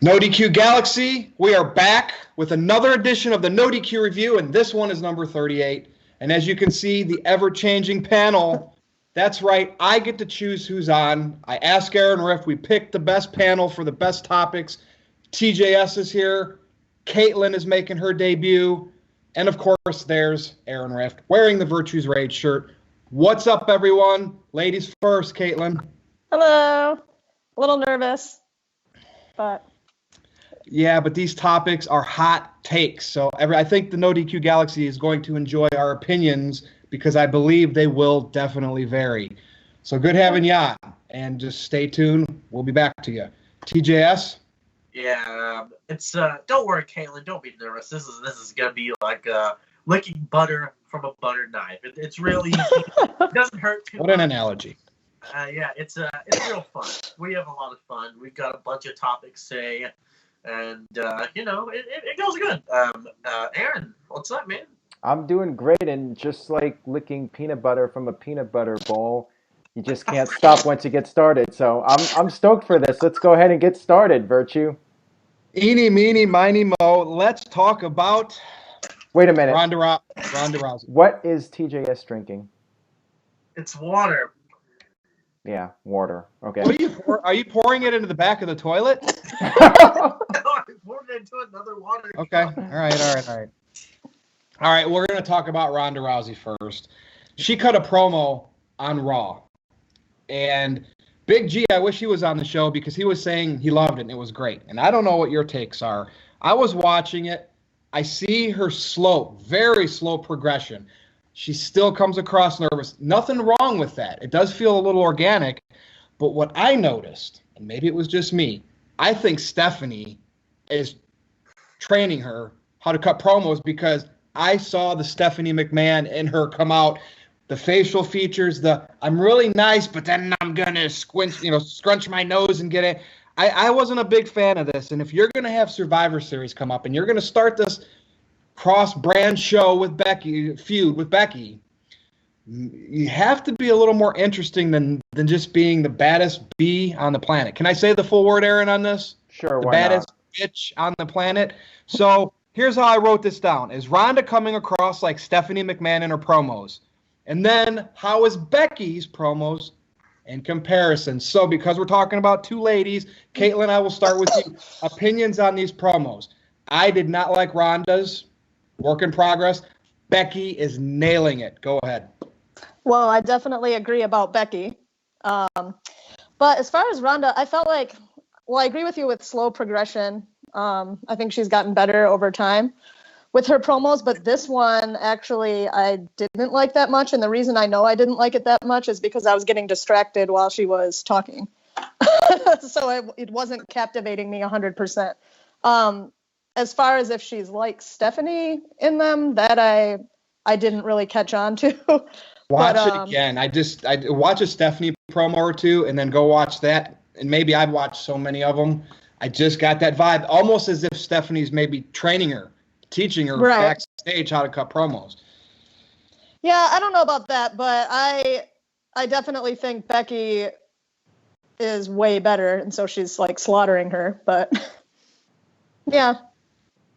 NoDQ Galaxy, we are back with another edition of the NoDQ review, and this one is number 38. And as you can see, the ever-changing panel, that's right, I get to choose who's on. I ask Aaron Riff, we pick the best panel for the best topics. TJS is here, Caitlin is making her debut, and of course, there's Aaron Riff wearing the Virtues Rage shirt. What's up, everyone? Ladies first, Caitlin. Hello. A little nervous, but... Yeah, but these topics are hot takes. So I think the NoDQ Galaxy is going to enjoy our opinions because I believe they will definitely vary. So good having you on, and just stay tuned. We'll be back to you. TJS? Yeah, it's don't worry, Caitlin. Don't be nervous. This is gonna be like licking butter from a butter knife. It's really easy. It doesn't hurt too much. What an analogy. Yeah, it's real fun. We have a lot of fun. We've got a bunch of topics today. And, it goes good. Aaron, what's up, man? I'm doing great, and just like licking peanut butter from a peanut butter bowl, you just can't stop once you get started. So I'm stoked for this. Let's go ahead and get started, Virtue. Eeny, meeny, miny, mo. Let's talk about... Wait a minute. Ronda Rousey. What is TJS drinking? It's water. Yeah, water. Okay. Are you pouring it into the back of the toilet? I poured it into another water. Okay. All right. All right, we're going to talk about Ronda Rousey first. She cut a promo on Raw. And Big G, I wish he was on the show because he was saying he loved it and it was great. And I don't know what your takes are. I was watching it. I see her very slow progression. She still comes across nervous. Nothing wrong with that. It does feel a little organic. But what I noticed, and maybe it was just me, I think Stephanie is training her how to cut promos because I saw the Stephanie McMahon in her come out, the facial features, I'm really nice, but then I'm going to scrunch my nose and get it. I wasn't a big fan of this. And if you're going to have Survivor Series come up and you're going to start this cross-brand show with feud with Becky, you have to be a little more interesting than just being the baddest bee on the planet. Can I say the full word, Aaron, on this? Sure, the baddest bitch on the planet. So here's how I wrote this down. Is Ronda coming across like Stephanie McMahon in her promos? And then how is Becky's promos in comparison? So because we're talking about two ladies, Caitlin, I will start with you. Opinions on these promos. I did not like Ronda's. Work in progress. Becky is nailing it. Go ahead. Well, I definitely agree about Becky. But as far as Ronda, I felt like, I agree with you with slow progression. I think she's gotten better over time with her promos, but this one, actually, I didn't like that much. And the reason I know I didn't like it that much is because I was getting distracted while she was talking. So it wasn't captivating me 100%. As far as if she's like Stephanie in them, that I didn't really catch on to. Watch it again. I watch a Stephanie promo or two and then go watch that. And maybe I've watched so many of them. I just got that vibe, almost as if Stephanie's maybe training her, teaching her backstage how to cut promos. Yeah, I don't know about that, but I definitely think Becky is way better, and so she's like slaughtering her. But yeah.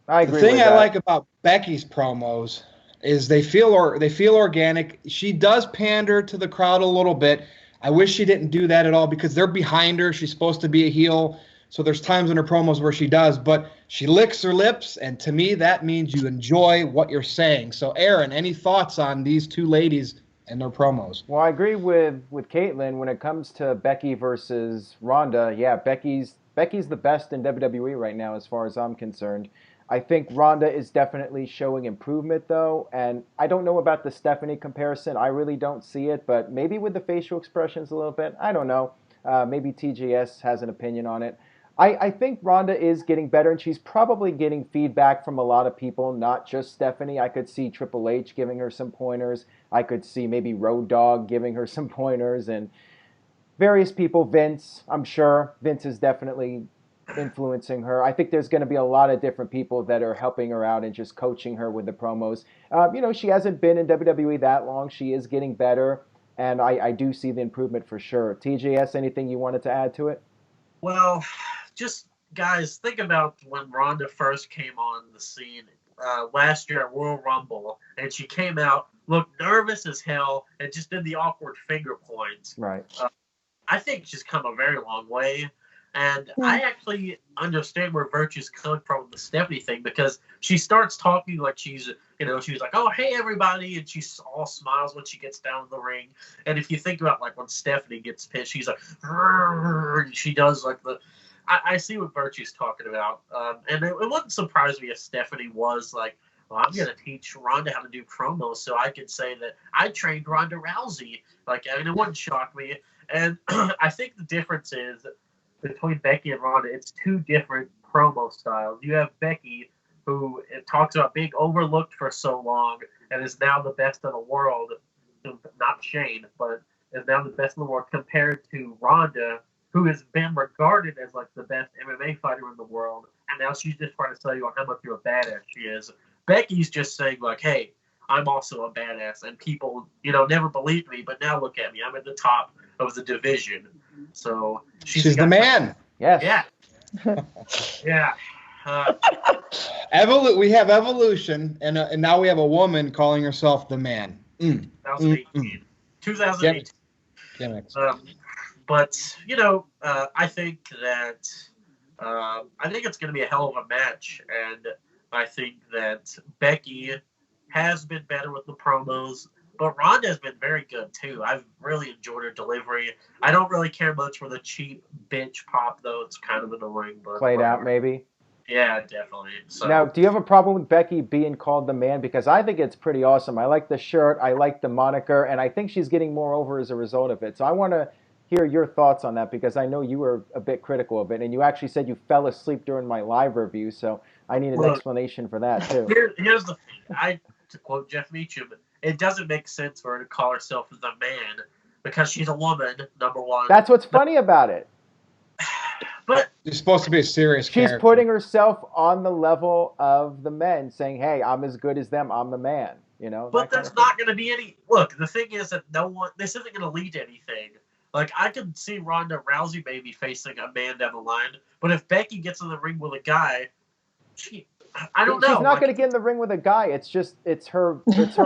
I agree. The thing I like about Becky's promos is they feel organic. She does pander to the crowd a little bit. I wish she didn't do that at all because they're behind her. She's supposed to be a heel, so there's times in her promos where she does, but she licks her lips, and to me that means you enjoy what you're saying. So Aaron, any thoughts on these two ladies and their promos? Well, I agree with Caitlin when it comes to Becky versus Ronda. Yeah, Becky's the best in WWE right now as far as I'm concerned. I think Ronda is definitely showing improvement, though, and I don't know about the Stephanie comparison. I really don't see it, but maybe with the facial expressions a little bit. I don't know. Maybe TGS has an opinion on it. I think Ronda is getting better, and she's probably getting feedback from a lot of people, not just Stephanie. I could see Triple H giving her some pointers. I could see maybe Road Dogg giving her some pointers, and various people. Vince, I'm sure. Vince is definitely influencing her. I think there's going to be a lot of different people that are helping her out and just coaching her with the promos. She hasn't been in WWE that long. She is getting better, and I do see the improvement for sure. TJS, anything you wanted to add to it? Well, just guys, think about when Ronda first came on the scene last year at Royal Rumble, and she came out, looked nervous as hell, and just did the awkward finger points. Right. I think she's come a very long way. And I actually understand where Virtue's coming from with the Stephanie thing, because she starts talking like she's like, oh, hey, everybody. And she's all smiles when she gets down in the ring. And if you think about, like, when Stephanie gets pissed, she's like, and she does, like, I see what Virtue's talking about. And it wouldn't surprise me if Stephanie was like, well, I'm going to teach Ronda how to do promos so I can say that I trained Ronda Rousey. Like, I mean, it wouldn't shock me. And I think the difference is between Becky and Ronda, it's two different promo styles. You have Becky, who talks about being overlooked for so long and is now the best in the world. Not Shane, but is now the best in the world, compared to Ronda, who has been regarded as like the best MMA fighter in the world, and now she's just trying to tell you how much of a badass she is. Becky's just saying like, hey, I'm also a badass, and people, never believed me, but now look at me. I'm at the top of the division. So she's the man. Yes. Yeah. Yeah. We have evolution, and now we have a woman calling herself the man. 2018. Gimmicks. But I think that it's going to be a hell of a match, and I think that Becky has been better with the promos, but Ronda has been very good too. I've really enjoyed her delivery. I don't really care much for the cheap bitch pop, though. It's kind of annoying, but Played out, maybe. Yeah, definitely. So, now, do you have a problem with Becky being called the man? Because I think it's pretty awesome. I like the shirt, I like the moniker, and I think she's getting more over as a result of it. So I want to hear your thoughts on that, because I know you were a bit critical of it, and you actually said you fell asleep during my live review, so I need an explanation for that, too. Here's the thing. To quote Jeff Meacham, it doesn't make sense for her to call herself the man, because she's a woman, number one. That's what's funny about it. But she's supposed to be a serious character. She's putting herself on the level of the men, saying, hey, I'm as good as them, I'm the man. But there's not going to be any... Look, the thing is that this isn't going to lead to anything. Like, I could see Ronda Rousey maybe facing a man down the line, but if Becky gets in the ring with a guy, I don't know. She's not going to get in the ring with a guy. It's her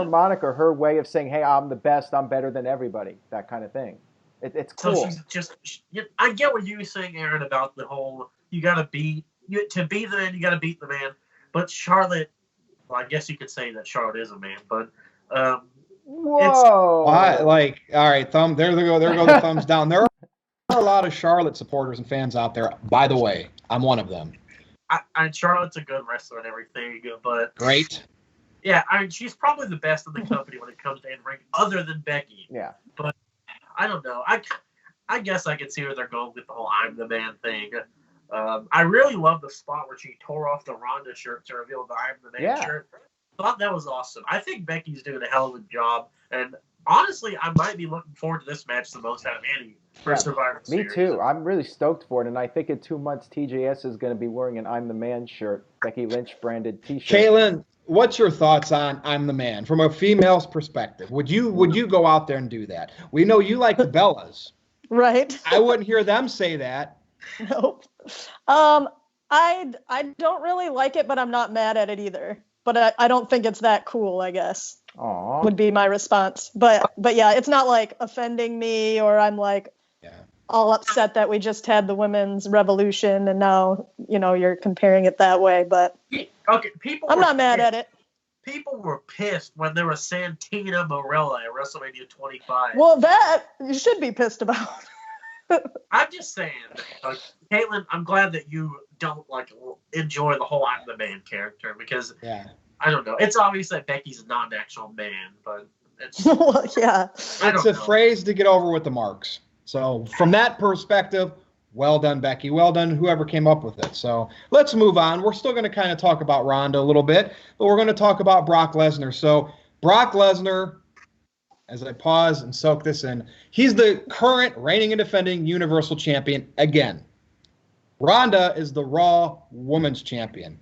moniker, her way of saying, hey, I'm the best, I'm better than everybody, that kind of thing. It's cool. So she's just... I get what you were saying, Aaron, about the whole, to be the man, you got to beat the man. But Charlotte, well, I guess you could say that Charlotte is a man, but... Whoa! All right, there go the thumbs down. There are a lot of Charlotte supporters and fans out there. By the way, I'm one of them. Charlotte's a good wrestler and everything, but great. Yeah, she's probably the best in the company when it comes to in-ring, other than Becky. Yeah. But I don't know. I guess I could see where they're going with the whole "I'm the man" thing. I really love the spot where she tore off the Ronda shirt to reveal the "I'm the man" shirt. Thought that was awesome. I think Becky's doing a hell of a job, and honestly, I might be looking forward to this match the most out of any for Survivor Series. Me too. I'm really stoked for it, and I think in 2 months, TJS is going to be wearing an "I'm the Man" shirt, Becky Lynch branded T-shirt. Caitlin, what's your thoughts on "I'm the Man" from a female's perspective? Would you go out there and do that? We know you like the Bellas, right? I wouldn't hear them say that. Nope. I don't really like it, but I'm not mad at it either. But I don't think it's that cool, I guess. Aww. Would be my response. But yeah, it's not like offending me, or I'm like all upset that we just had the women's revolution and now, you're comparing it that way. But okay, I'm not mad at it. People were pissed when there was Santina Morella at WrestleMania 25. Well, that you should be pissed about. I'm just saying, Caitlin, I'm glad that you don't enjoy the whole "I'm the man" character, because I don't know. It's obvious that Becky's not an actual man, but it's well, yeah. It's a phrase to get over with the marks. So from that perspective, well done, Becky. Well done, whoever came up with it. So let's move on. We're still going to kind of talk about Ronda a little bit, but we're going to talk about Brock Lesnar. So Brock Lesnar, as I pause and soak this in, he's the current reigning and defending Universal Champion again. Ronda is the Raw Women's Champion.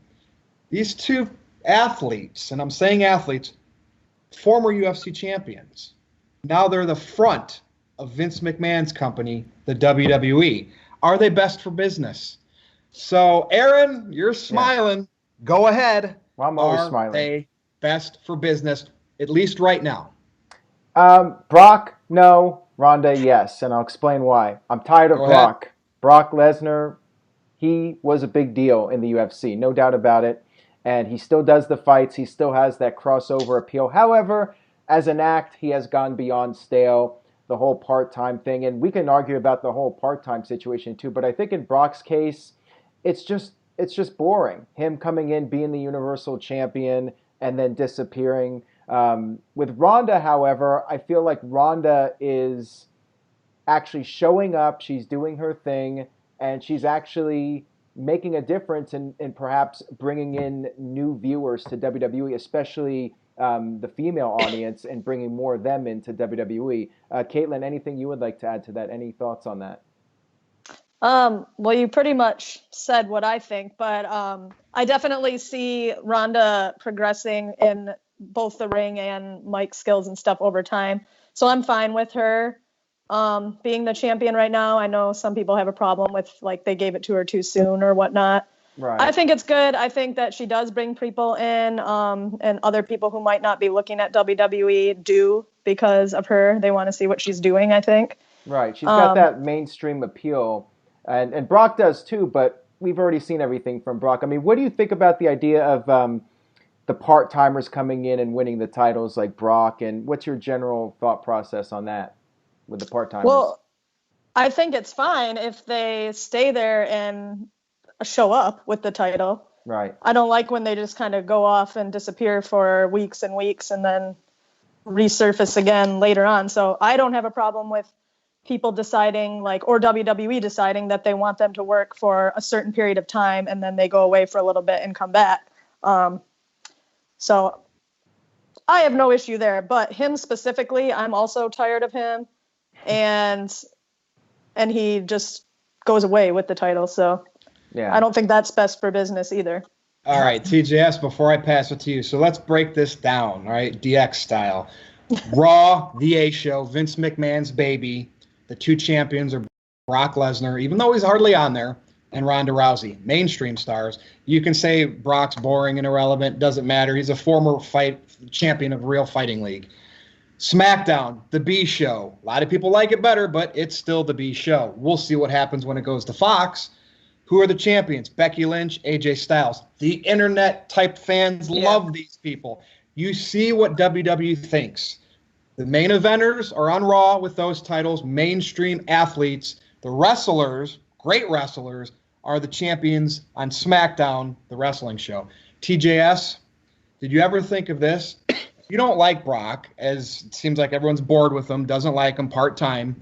These two athletes, and I'm saying athletes, former UFC champions. Now they're the front of Vince McMahon's company, the WWE. Are they best for business? So, Aaron, you're smiling. Yeah. Go ahead. Well, I'm always Are smiling. they best for business, at least right now? Brock, no. Ronda, yes. And I'll explain why. I'm tired of Brock. Ahead. Brock Lesnar, he was a big deal in the UFC, no doubt about it. And he still does the fights. He still has that crossover appeal. However, as an act, he has gone beyond stale, the whole part-time thing. And we can argue about the whole part-time situation too. But I think in Brock's case, it's just boring. Him coming in, being the Universal Champion, and then disappearing. With Ronda, however, I feel like Ronda is actually showing up. She's doing her thing, and she's actually making a difference in perhaps bringing in new viewers to WWE, especially the female audience, and bringing more of them into WWE. Caitlin, anything you would like to add to that? Any thoughts on that? Well, you pretty much said what I think, but I definitely see Ronda progressing in both the ring and mic skills and stuff over time. So I'm fine with her being the champion right now. I know some people have a problem with like they gave it to her too soon or whatnot. Right. I think it's good. I think that she does bring people in, and other people who might not be looking at WWE do because of her. They want to see what she's doing, I think. Right. She's got that mainstream appeal. And Brock does too, but we've already seen everything from Brock. I mean, what do you think about the idea of the part-timers coming in and winning the titles like Brock? And what's your general thought process on that with the part-timers? Well, I think it's fine if they stay there and show up with the title. Right. I don't like when they just kind of go off and disappear for weeks and weeks and then resurface again later on. So I don't have a problem with people deciding or WWE deciding that they want them to work for a certain period of time and then they go away for a little bit and come back. So I have no issue there, but him specifically, I'm also tired of him, and he just goes away with the title. So yeah, I don't think that's best for business either. All right, TJS, before I pass it to you, so let's break this down, all right, DX style. Raw, the A show, Vince McMahon's baby. The two champions are Brock Lesnar, even though he's hardly on there, and Ronda Rousey, mainstream stars. You can say Brock's boring and irrelevant, doesn't matter. He's a former champion of Real Fighting League. SmackDown, the B show. A lot of people like it better, but it's still the B show. We'll see what happens when it goes to Fox. Who are the champions? Becky Lynch, AJ Styles. The internet-type fans love these people. You see what WWE thinks. The main eventers are on Raw with those titles, mainstream athletes. The wrestlers, great wrestlers, are the champions on SmackDown, the wrestling show. TJS, did you ever think of this? You don't like Brock, as it seems like everyone's bored with him, doesn't like him part-time.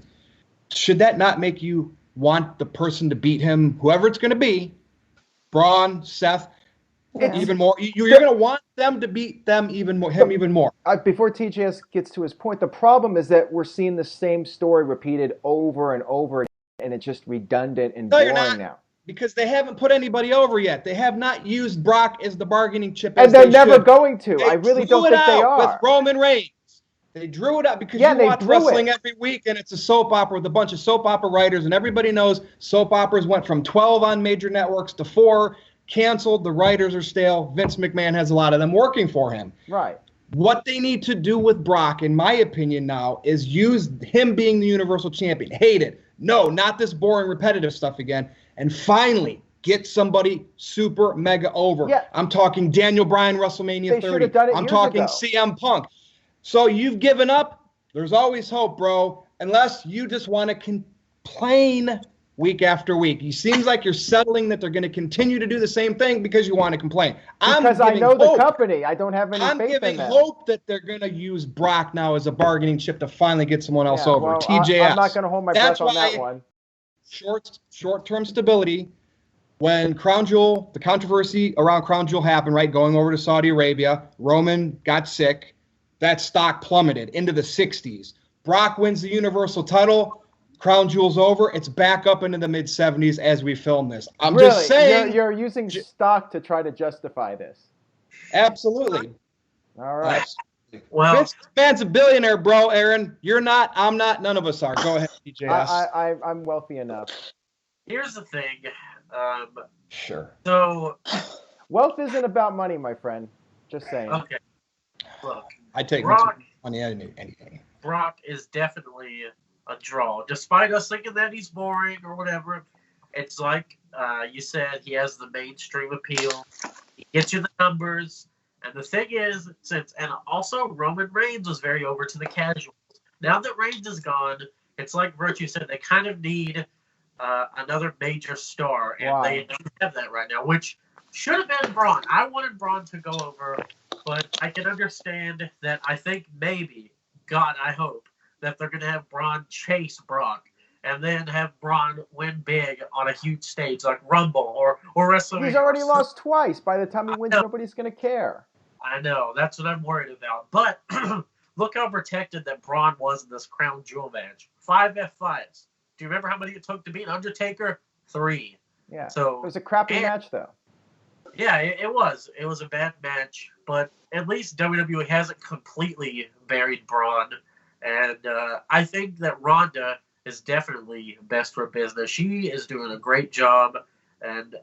Should that not make you want the person to beat him, whoever it's going to be, Braun, Seth, even more? You're going to want them to beat them even more, him even more. Before TJS gets to his point, the problem is that we're seeing the same story repeated over and over again, and it's just redundant and boring now. Because they haven't put anybody over yet. They have not used Brock as the bargaining chip. And they're never going to. I really don't think they are. With Roman Reigns. They drew it up because you watch wrestling every week, and it's a soap opera with a bunch of soap opera writers, and everybody knows soap operas went from 12 on major networks to 4, canceled, the writers are stale. Vince McMahon has a lot of them working for him. Right. What they need to do with Brock, in my opinion now, is use him being the Universal Champion. Hate it. No, not this boring, repetitive stuff again. And finally, get somebody super mega over. Yeah. I'm talking Daniel Bryan, WrestleMania 30. I'm talking CM Punk. So you've given up. There's always hope, bro, unless you just want to complain week after week. It seems like you're settling that they're going to continue to do the same thing because you want to complain. Because I know the company. I don't have any faith in them. I'm giving hope that they're going to use Brock now as a bargaining chip to finally get someone else over. Well, TJS. I'm not going to hold my breath on that one. Short-term stability. When Crown Jewel, the controversy around Crown Jewel happened, right, going over to Saudi Arabia, Roman got sick. That stock plummeted into the 60s. Brock wins the Universal title. Crown Jewel's over. It's back up into the mid-70s as we film this. I'm just saying. You're using stock to try to justify this. Absolutely. All right. Absolutely. Well, Vince McMahon's a billionaire, bro, Aaron. You're not. I'm not. None of us are. Go ahead, TJS. I'm wealthy enough. Here's the thing. Sure. So, Wealth isn't about money, my friend. Just saying. okay, look, I take Brock, money out of anything. Brock is definitely a draw. Despite us thinking that he's boring or whatever, it's like you said, he has the mainstream appeal. He gets you the numbers. And the thing is, and also Roman Reigns was very over to the casuals. Now that Reigns is gone, it's like Virtue said, they kind of need another major star, and they don't have that right now, which should have been Braun. I wanted Braun to go over, but I can understand that. I think maybe, God, I hope, that they're going to have Braun chase Brock and then have Braun win big on a huge stage like Rumble or WrestleMania. He's already lost twice. By the time he wins, nobody's going to care. I know. That's what I'm worried about. But look how protected that Braun was in this crown jewel match. 5 F5s. Do you remember how many it took to beat Undertaker? 3. Yeah. So it was a crappy match, though. Yeah, it was. It was a bad match, but at least WWE hasn't completely buried Braun. And I think that Ronda is definitely best for business. She is doing a great job. And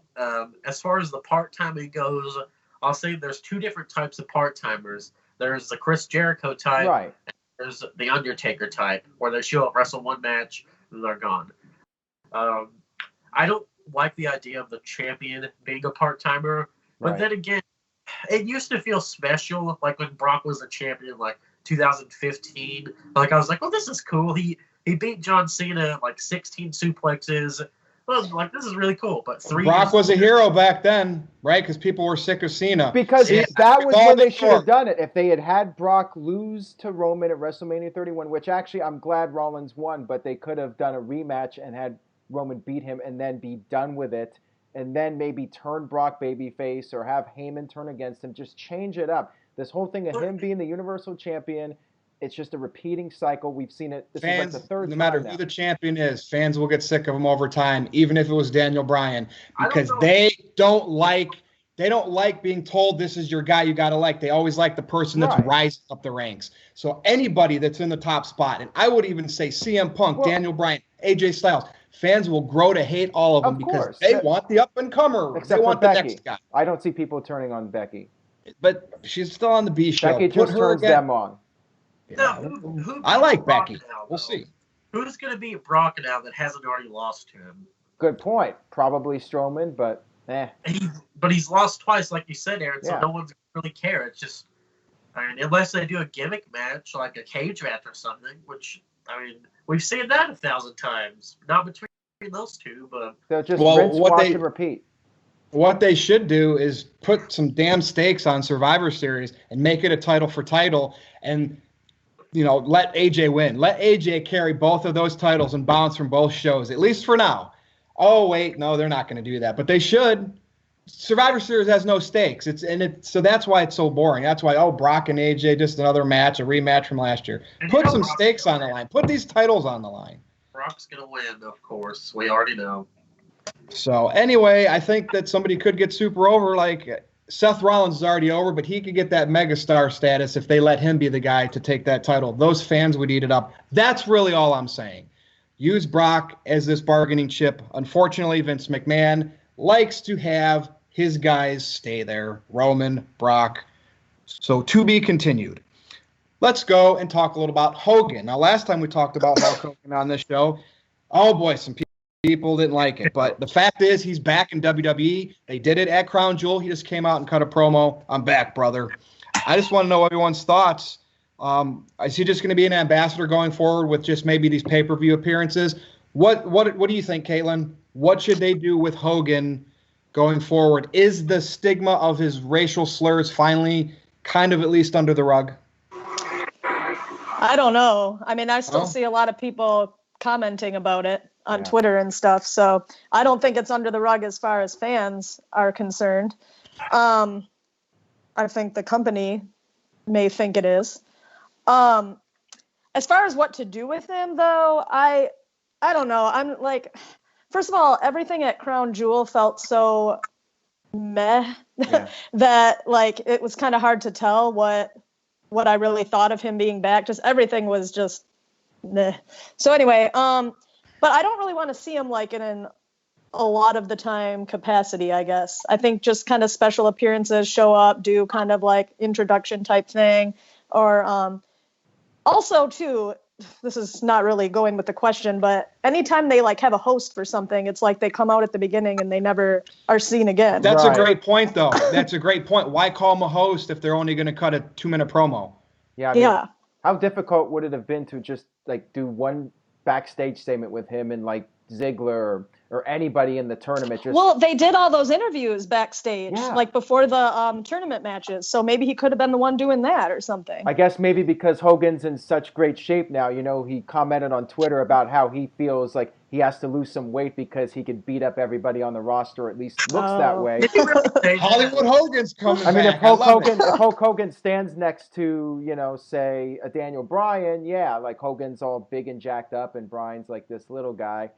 as far as the part-timing goes, I'll say there's 2 different types of part-timers. There's the Chris Jericho type, right, and there's the Undertaker type, where they show up, wrestle 1 match, and they're gone. I don't like the idea of the champion being a part-timer, but then again, it used to feel special, like when Brock was a champion, like 2015. Like, I was like, oh, this is cool. He beat John Cena, like 16 suplexes. Well, like, this is really cool. But Brock was a hero back then, right? Because people were sick of Cena. Because that was when they should have done it. If they had Brock lose to Roman at WrestleMania 31, which actually I'm glad Rollins won, but they could have done a rematch and had Roman beat him and then be done with it, and then maybe turn Brock babyface or have Heyman turn against him. Just change it up. This whole thing of him being the Universal Champion, it's just a repeating cycle. We've seen it. This fans, is like the 3rd time no matter now. who the champion is, fans will get sick of him over time, even if it was Daniel Bryan, because they don't like being told this is your guy you got to like. They always like the person that's rising up the ranks. So anybody that's in the top spot, and I would even say CM Punk, Daniel Bryan, AJ Styles, fans will grow to hate all of them because they want the up-and-comer. Except they want for the Becky. next guy. I don't see people turning on Becky. But she's still on the B show. Becky just turns them on. Now, I like Brock Becky. Now, we'll see. Who's going to beat Brock now that hasn't already lost to him? Good point. Probably Strowman, but But he's lost twice, like you said, Aaron, so no one's really care. It's just, I mean, unless they do a gimmick match, like a cage match or something, which, I mean, we've seen that 1,000 times. Not between those two, but... They'll just rinse, wash, and repeat. What they should do is put some damn stakes on Survivor Series and make it a title for title and, you know, let AJ win. Let AJ carry both of those titles and bounce from both shows, at least for now. Oh, wait, no, they're not going to do that. But they should. Survivor Series has no stakes. So that's why it's so boring. That's why, Brock and AJ, just another match, a rematch from last year. Put some stakes on the line. Put these titles on the line. Brock's going to win, of course. We already know. So anyway, I think that somebody could get super over. Like Seth Rollins is already over, but he could get that megastar status if they let him be the guy to take that title. Those fans would eat it up. That's really all I'm saying. Use Brock as this bargaining chip. Unfortunately, Vince McMahon likes to have his guys stay there. Roman, Brock. So to be continued. Let's go and talk a little about Hogan. Now, last time we talked about Hulk Hogan on this show, oh boy, some people didn't like it. But the fact is, he's back in WWE. They did it at Crown Jewel. He just came out and cut a promo. I'm back, brother. I just want to know everyone's thoughts. Is he just going to be an ambassador going forward with just maybe these pay-per-view appearances? What do you think, Caitlin? What should they do with Hogan going forward? Is the stigma of his racial slurs finally kind of at least under the rug? I don't know. I mean, I still see a lot of people commenting about it on Twitter and stuff. So I don't think it's under the rug as far as fans are concerned. I think the company may think it is. As far as what to do with him, though, I don't know. I'm like, first of all, everything at Crown Jewel felt so meh that like it was kind of hard to tell what I really thought of him being back. Just everything was just meh. So anyway, but I don't really want to see him like in an a lot of the time capacity, I guess. I think just kind of special appearances, show up, do kind of like introduction type thing. Or also, too, this is not really going with the question, but anytime they like have a host for something, it's like they come out at the beginning and they never are seen again. That's Right. a great point, though. That's a great point. Why call them a host if they're only going to cut a 2-minute promo? Yeah. I mean, Yeah. How difficult would it have been to just like do one backstage statement with him and like Ziggler or anybody in the tournament? Just Well, they did all those interviews backstage, Yeah. like before the tournament matches. So maybe he could have been the one doing that or something. I guess maybe because Hogan's in such great shape now, you know, he commented on Twitter about how he feels like he has to lose some weight because he could beat up everybody on the roster, or at least looks that Oh. way. Did he really say that? Hollywood Hogan's coming I mean, back. if Hulk love it. Hogan stands next to, you know, say a Daniel Bryan, yeah, like Hogan's all big and jacked up, and Bryan's like this little guy.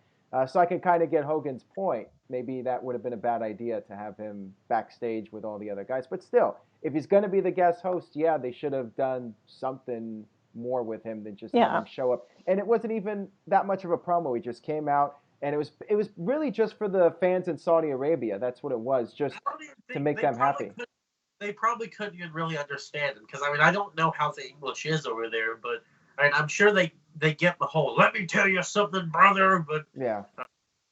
So I can kind of get Hogan's point. Maybe that would have been a bad idea to have him backstage with all the other guys. But still, if he's going to be the guest host, yeah, they should have done something more with him than just have Yeah. him show up. And it wasn't even that much of a promo. He just came out, and it was really just for the fans in Saudi Arabia. That's what it was, just I don't even to think make they them probably happy. they probably couldn't even really understand him, because I mean, I don't know how the English is over there, but I mean, I'm sure they get the whole "let me tell you something, brother," but Yeah.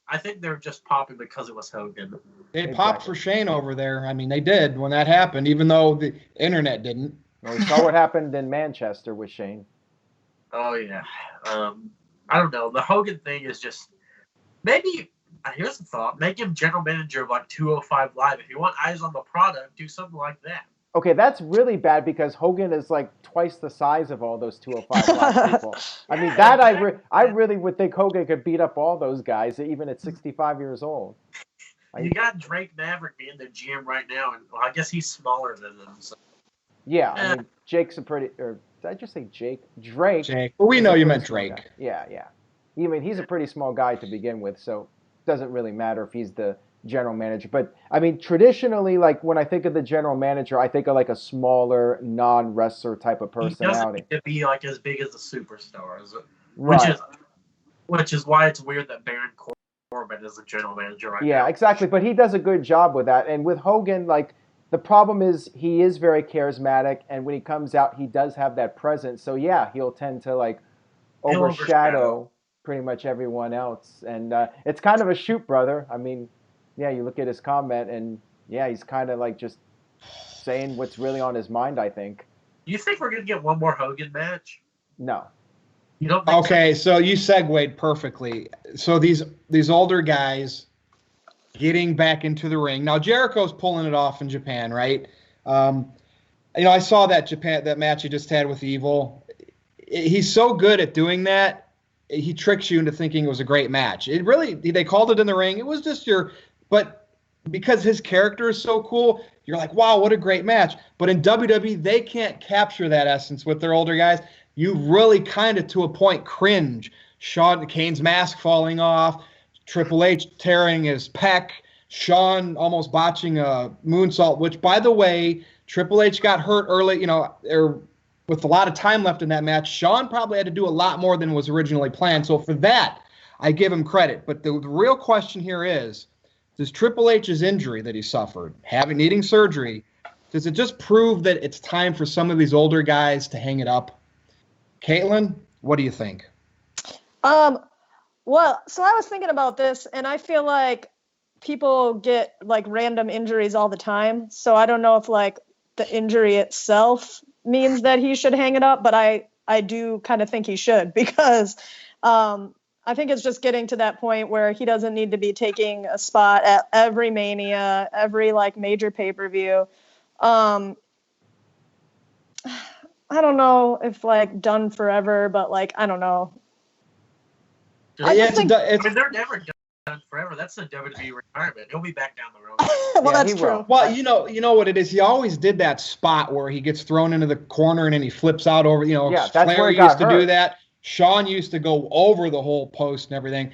I think they're just popping because it was Hogan. They Exactly. popped for Shane over there. I mean, they did when that happened, even though the internet didn't. Well, we saw what happened in Manchester with Shane. Oh yeah, I don't know. The Hogan thing is just maybe. Here's a thought: make him general manager of like 205 Live. If you want eyes on the product, do something like that. Okay, that's really bad because Hogan is like twice the size of all those 205 Live people. I mean, Yeah, that exactly. I really would think Hogan could beat up all those guys, even at 65 years old. You got Drake Maverick being the GM right now, and well, I guess he's smaller than them. So. Yeah, I mean, Jake's a pretty, or did I just say Jake? Drake. Jake. Well, we is know a you pretty meant small Drake. guy. Yeah, yeah. I mean, he's a pretty small guy to begin with, so it doesn't really matter if he's the general manager. But, I mean, traditionally, like, when I think of the general manager, I think of, like, a smaller, non-wrestler type of He doesn't personality. need to be like as big as the superstars, Right. which is why it's weird that Baron Corbin is the general manager right Yeah, now. exactly. But he does a good job with that. And with Hogan, like, the problem is he is very charismatic, and when he comes out, he does have that presence. So, yeah, he'll tend to, like, He'll overshadow pretty much everyone else. And it's kind of a shoot, brother. I mean, yeah, you look at his comment, and, yeah, he's kind of, like, just saying what's really on his mind, I think. You think we're gonna get one more Hogan match? No. You don't think Okay, so you segued perfectly. So these older guys getting back into the ring. Now Jericho's pulling it off in Japan, right? I saw that match he just had with Evil. He's so good at doing that. He tricks you into thinking it was a great match. They called it in the ring. It was just but because his character is so cool, you're like, wow, what a great match. But in WWE, they can't capture that essence with their older guys. You really kind of, to a point, cringe. Shawn Kane's mask falling off, Triple H tearing his pec, Shawn almost botching a moonsault, which, by the way, Triple H got hurt early, with a lot of time left in that match. Shawn probably had to do a lot more than was originally planned. So for that, I give him credit. But the real question here is, does Triple H's injury that he suffered, needing surgery, does it just prove that it's time for some of these older guys to hang it up? Caitlin, what do you think? Well, so I was thinking about this, and I feel like people get like random injuries all the time. So I don't know if like the injury itself means that he should hang it up, but I do kind of think he should, because I think it's just getting to that point where he doesn't need to be taking a spot at every Mania, every like major pay-per-view. I don't know if like done forever, but like, I don't know. I Yeah, just think, I mean, they're never done forever. That's the WWE retirement. He'll be back down the road. well, Yeah, that's he true. will. well, you know what it is. He always did that spot where he gets thrown into the corner and then he flips out over. Yeah, that's Flair where he used got to do hurt. that. Sean used to go over the whole post and everything.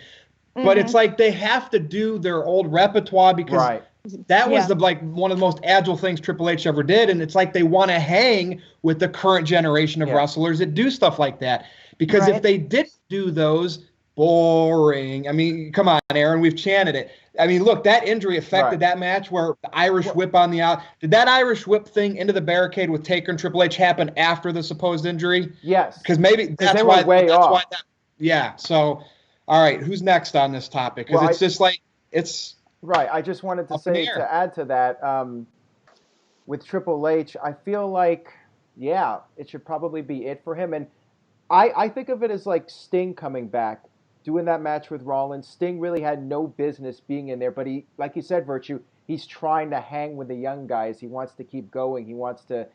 But it's like they have to do their old repertoire, because Right. that was Yeah. one of the most agile things Triple H ever did, and it's like they want to hang with the current generation of Yeah. wrestlers that do stuff like that. Because if Right. they didn't do those, boring. I mean, come on, Aaron, we've chanted it. I mean, look, that injury affected that match where the Irish whip on the out. Did that Irish whip thing into the barricade with Taker and Triple H happen after the supposed injury? Yes. Because maybe that's why. Yeah. So, all right, who's next on this topic? Because it's just like it's right. I just wanted to say to add to that. With Triple H, I feel like, it should probably be it for him. And I think of it as like Sting coming back, doing that match with Rollins. Sting really had no business being in there, but he, like you said, Virtue, he's trying to hang with the young guys. He wants to keep going. He wants to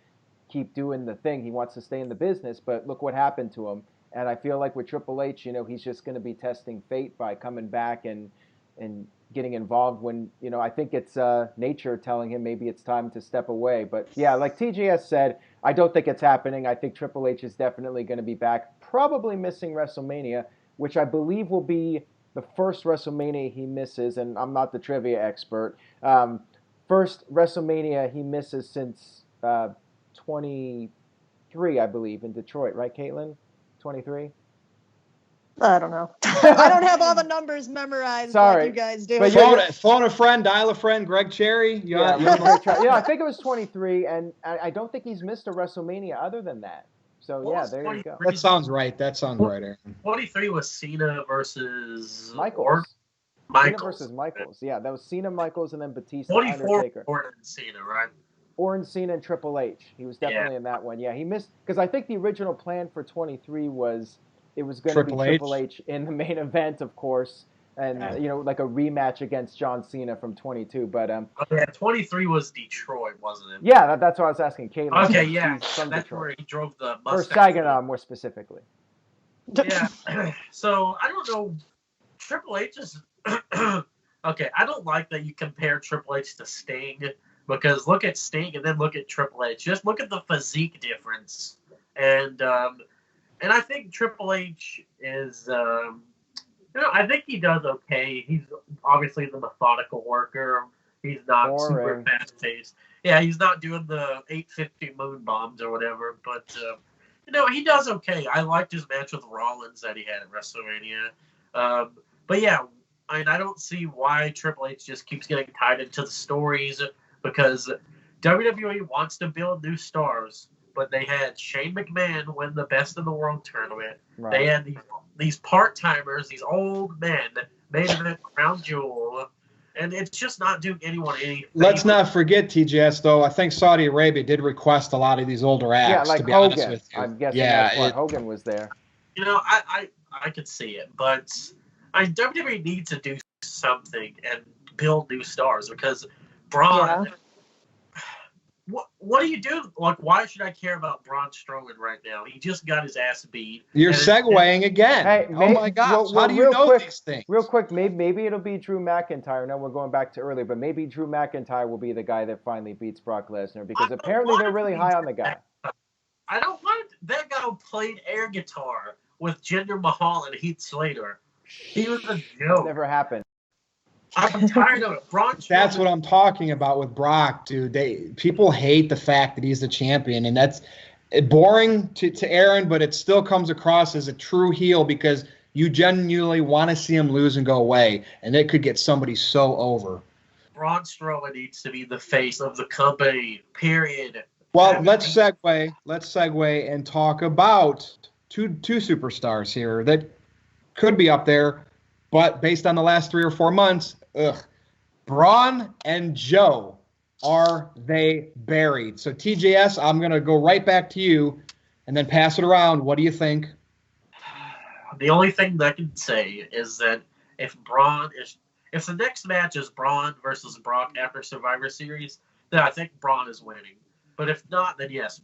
keep doing the thing. He wants to stay in the business, but look what happened to him. And I feel like with Triple H, he's just going to be testing fate by coming back and getting involved when, I think it's nature telling him maybe it's time to step away. But yeah, like TJS said, I don't think it's happening. I think Triple H is definitely going to be back, probably missing WrestleMania, which I believe will be the first WrestleMania he misses, and I'm not the trivia expert. First WrestleMania he misses since 23, I believe, in Detroit, right, Caitlin? 23? I don't know. I don't have all the numbers memorized like you guys do. But phone a friend, dial a friend, Greg Cherry. I think it was 23, and I don't think he's missed a WrestleMania other than that. So, there you go. That sounds right. Aaron. 23 was Cena versus Michaels. Michaels. Cena versus Michaels. Yeah, that was Cena, Michaels, and then Batista, 24 Undertaker. Orton and Cena, right? Orton, Cena, and Triple H. He was definitely in that one. Yeah, he missed, because I think the original plan for 23 was it was going to be Triple H in the main event, of course, and like a rematch against John Cena from 22. But 23 was Detroit, wasn't it? Yeah, that's what I was asking Caitlin. Okay, yeah, that's where he drove the Mustang. Or Saginaw, more specifically. Yeah. So I don't know. Triple H is okay. I don't like that you compare Triple H to Sting, because look at Sting and then look at Triple H. Just look at the physique difference, and I think Triple H is, I think he does okay. He's obviously the methodical worker. He's not super fast-paced. Yeah, he's not doing the 850 moon bombs or whatever, but, he does okay. I liked his match with Rollins that he had at WrestleMania. But yeah, I don't see why Triple H just keeps getting tied into the stories, because WWE wants to build new stars. But they had Shane McMahon win the Best in the World tournament. Right. They had these part-timers, these old men, main event crown jewel, and it's just not doing anyone any. Let's not forget, TJS, though. I think Saudi Arabia did request a lot of these older acts. Yeah, like to be Hogan. Honest with you. I'm guessing that's why Hogan was there. I could see it, but WWE needs to do something and build new stars, because Braun. Yeah. What do you do? Like, why should I care about Braun Strowman right now? He just got his ass beat. You're segueing again. Hey, oh my gosh! How do you know these things? Real quick, maybe it'll be Drew McIntyre. No, we're going back to earlier, but maybe Drew McIntyre will be the guy that finally beats Brock Lesnar, because apparently they're really high on the guy. I don't want that guy who played air guitar with Jinder Mahal and Heath Slater. He was a joke. Never happened. I'm tired of it. That's what I'm talking about with Brock, dude. People hate the fact that he's the champion, and that's boring to Aaron, but it still comes across as a true heel, because you genuinely want to see him lose and go away, and it could get somebody so over. Braun Strowman needs to be the face of the company, period. Well, let's segue and talk about two superstars here that could be up there, but based on the last 3 or 4 months, Braun and Joe, are they buried? So TJS, I'm going to go right back to you and then pass it around. What do you think? The only thing that I can say is that if the next match is Braun versus Brock after Survivor Series, then I think Braun is winning. But if not, then yes,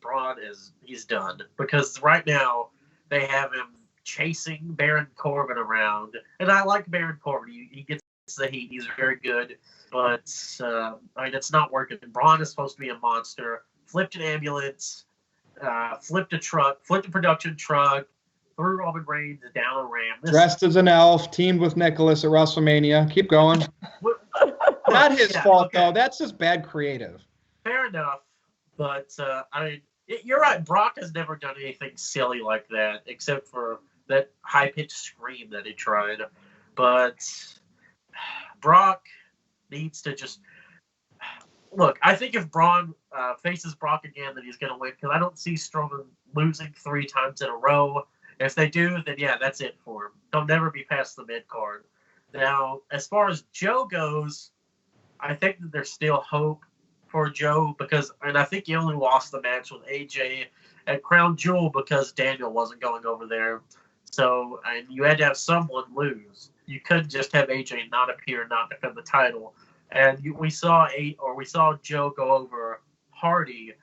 he's done. Because right now they have him chasing Baron Corbin around. And I like Baron Corbin. He gets the heat. He's very good. But, it's not working. Braun is supposed to be a monster. Flipped an ambulance. Flipped a production truck. Threw Roman Reigns down a ramp. Dressed as an elf. Teamed with Nicholas at WrestleMania. Keep going. Not his fault, though. That's just bad creative. Fair enough. But, you're right. Brock has never done anything silly like that, except for that high-pitched scream that he tried. But Brock needs to just look. I think if Braun faces Brock again, then he's going to win because I don't see Strowman losing 3 times in a row. If they do, then yeah, that's it for him. He'll never be past the mid-card. Now, as far as Joe goes, I think that there's still hope for Joe and I think he only lost the match with AJ at Crown Jewel because Daniel wasn't going over there. So, and you had to have someone lose. You couldn't just have AJ not appear, not defend the title. And we saw Joe go over Hardy.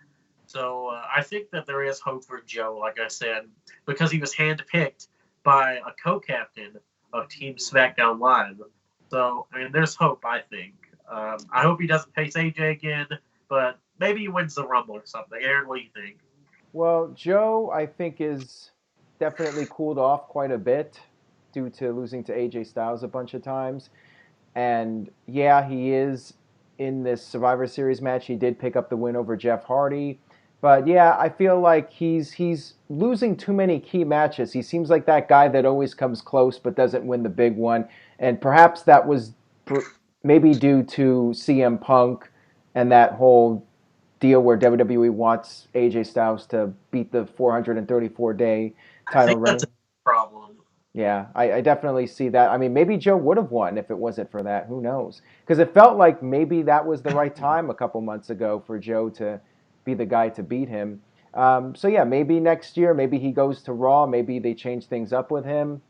So I think that there is hope for Joe, like I said, because he was handpicked by a co-captain of Team SmackDown Live. So, I mean, there's hope, I think. I hope he doesn't face AJ again, but maybe he wins the Rumble or something. Aaron, what do you think? Well, Joe, I think, is definitely cooled off quite a bit due to losing to AJ Styles a bunch of times. And yeah, he is in this Survivor Series match. He did pick up the win over Jeff Hardy. But yeah, I feel like he's losing too many key matches. He seems like that guy that always comes close but doesn't win the big one. And perhaps that was maybe due to CM Punk and that whole deal where WWE wants AJ Styles to beat the 434-day title I think reign. that's a problem. Yeah, I definitely see that. I mean, maybe Joe would have won if it wasn't for that. Who knows? Because it felt like maybe that was the right time a couple months ago for Joe to be the guy to beat him. So yeah, maybe next year, maybe he goes to Raw. Maybe they change things up with him.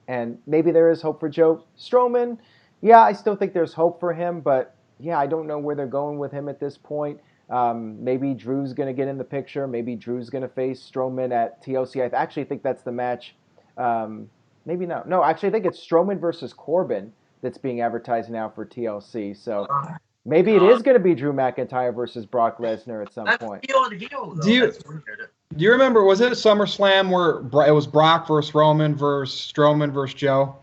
And maybe there is hope for Joe. Strowman, yeah, I still think there's hope for him. But yeah, I don't know where they're going with him at this point. Maybe Drew's going to get in the picture. Maybe Drew's going to face Strowman at TLC. I actually think that's the match. Maybe not. No, actually, I think it's Strowman versus Corbin that's being advertised now for TLC. So maybe it is going to be Drew McIntyre versus Brock Lesnar at some point. Heel and heel, though. Do you remember, was it a SummerSlam where it was Brock versus Roman versus Strowman versus Joe?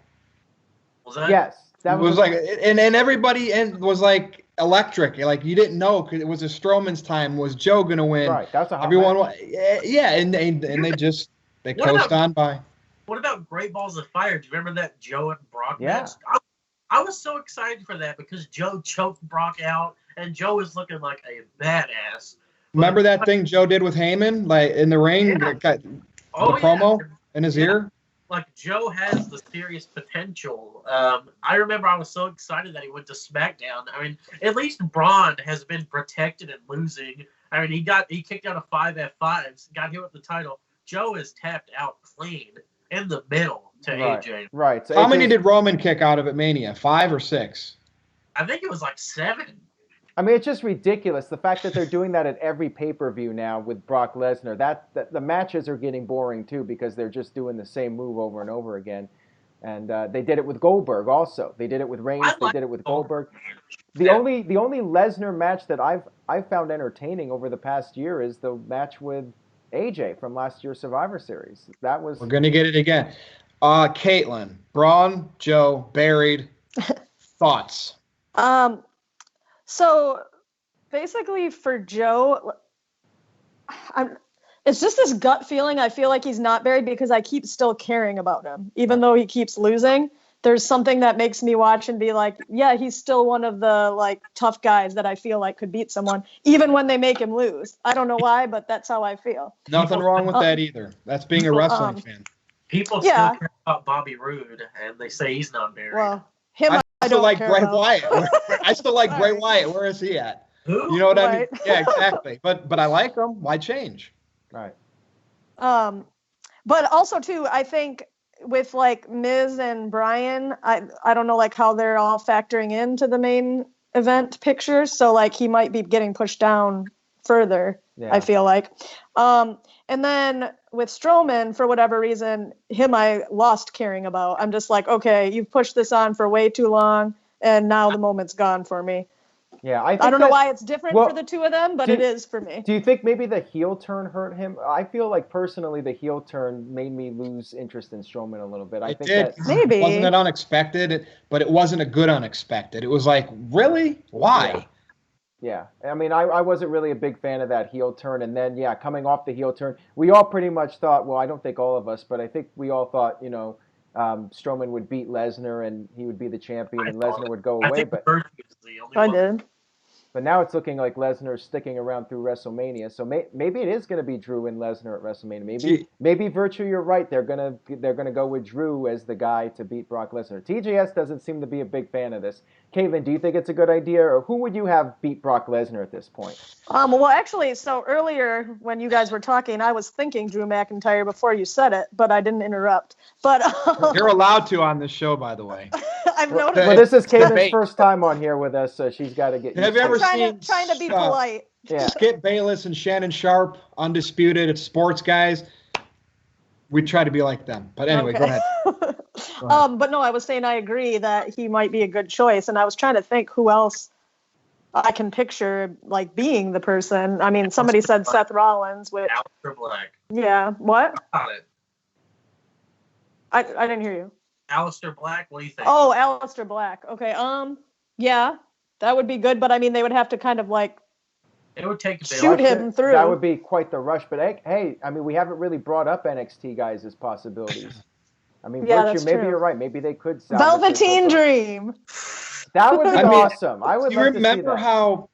Was that? Yes. That was like, and everybody was like electric. Like, you didn't know because it was a Strowman's time. Was Joe going to win? Right. That's a hot Everyone, match. yeah, and they coast on by. What about Great Balls of Fire? Do you remember that Joe and Brock Yeah. match? I was so excited for that because Joe choked Brock out, and Joe was looking like a badass. Remember that thing Joe did with Heyman, like in the ring, Yeah. the promo in his ear? Like, Joe has the serious potential. I remember I was so excited that he went to SmackDown. I mean, at least Braun has been protected and losing. I mean, he kicked out of 5 F5s, got hit with the title. Joe is tapped out clean in the middle to AJ. Right. So How many did Roman kick out of at Mania? 5 or 6? I think it was like 7. I mean, it's just ridiculous. The fact that they're doing that at every pay-per-view now with Brock Lesnar, that the matches are getting boring too because they're just doing the same move over and over again. And they did it with Goldberg also. They did it with Reigns. They did it with Goldberg. The only Lesnar match that I've found entertaining over the past year is the match with AJ from last year's Survivor Series. That was. We're gonna get it again. Caitlin, Braun, Joe, buried. Thoughts? So basically for Joe, it's just this gut feeling. I feel like he's not buried because I keep still caring about him. Even though he keeps losing, there's something that makes me watch and be like, yeah, he's still one of the like tough guys that I feel like could beat someone, even when they make him lose. I don't know why, but that's how I feel. Nothing wrong with that either. That's being a wrestling fan. People still care about Bobby Roode, and they say he's not buried. Well, him I still like Bray Wyatt. I still like Bray Wyatt. Where is he at? Who? You know what I mean? Yeah, exactly. But I like him. Why change? Right. But also too, I think with like Miz and Bryan, I don't know like how they're all factoring into the main event picture. So like he might be getting pushed down further. Yeah. I feel like. And then with Strowman, for whatever reason, him I lost caring about. I'm just like, okay, you've pushed this on for way too long, and now the moment's gone for me. Yeah, I don't know why it's different for the two of them, but it is for me. Do you think maybe the heel turn hurt him? I feel like personally the heel turn made me lose interest in Strowman a little bit. I think did. That maybe wasn't it unexpected, but it wasn't a good unexpected. It was like, really? Why? Yeah, I mean, I wasn't really a big fan of that heel turn, and then coming off the heel turn, we all pretty much thought. Well, I don't think all of us, but I think we all thought, Strowman would beat Lesnar and he would be the champion, and Lesnar would go I away. think But Virtue is the only I one. did. But now it's looking like Lesnar's sticking around through WrestleMania. So maybe it is going to be Drew and Lesnar at WrestleMania. Maybe Virtue, you're right. They're gonna go with Drew as the guy to beat Brock Lesnar. TJS doesn't seem to be a big fan of this. Caitlin, do you think it's a good idea, or who would you have beat Brock Lesnar at this point? Well, actually, so earlier when you guys were talking, I was thinking Drew McIntyre before you said it, but I didn't interrupt. But You're allowed to on this show, by the way. I've noticed. Well, this is Caitlin's Debate. first time on here with us, so she's got to get. Have you ever I'm trying to be polite. Yeah. Skip Bayless and Shannon Sharp, undisputed. It's sports guys. We try to be like them. But anyway, Okay. Go ahead. But no, I was saying I agree that he might be a good choice, and I was trying to think who else I can picture like being the person. I mean, somebody said Seth Rollins. Which, Aleister Black. yeah, what? Got it. I didn't hear you. Aleister Black. What do you think? Oh, Aleister Black. Okay. Yeah, that would be good, but I mean, they would have to kind of like It would take a bit. shoot him through. That would be quite the rush. But hey, I mean, we haven't really brought up NXT guys as possibilities. I mean, Yeah, Virtue, that's maybe true. you're right. Maybe they could salvage Velveteen this. Dream. That would be I mean, awesome. I would You love to see remember that. how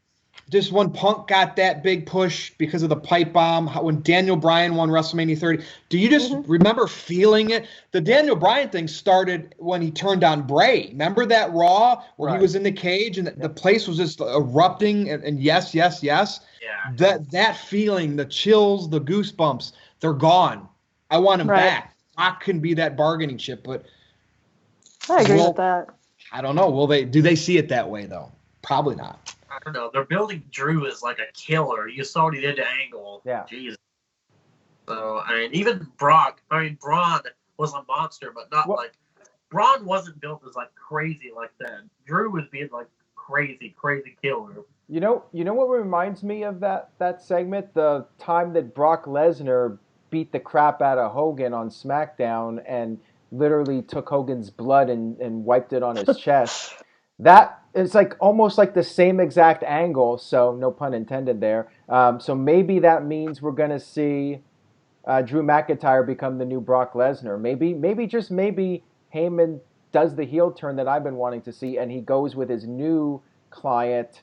just when Punk got that big push because of the pipe bomb, when Daniel Bryan won WrestleMania 30, do you just remember feeling it? The Daniel Bryan thing started when he turned on Bray. Remember that Raw where he was in the cage and the place was just erupting and yes, yes, yes? Yeah. That feeling, the chills, the goosebumps, they're gone. I want him back. Rock can be that bargaining chip, but I agree with that. I don't know. Do they see it that way though? Probably not. I don't know. They're building Drew as like a killer. You saw what he did to Angle. Yeah. Jesus. So, I mean, even Brock, Braun was a monster, but not like, Braun wasn't built as like crazy like that. Drew was being like crazy killer. You know what reminds me of that segment? The time that Brock Lesnar beat the crap out of Hogan on SmackDown and literally took Hogan's blood and wiped it on his chest. That is like almost like the same exact angle, so no pun intended there. So maybe that means we're going to see Drew McIntyre become the new Brock Lesnar. Maybe just maybe Heyman does the heel turn that I've been wanting to see, and he goes with his new client,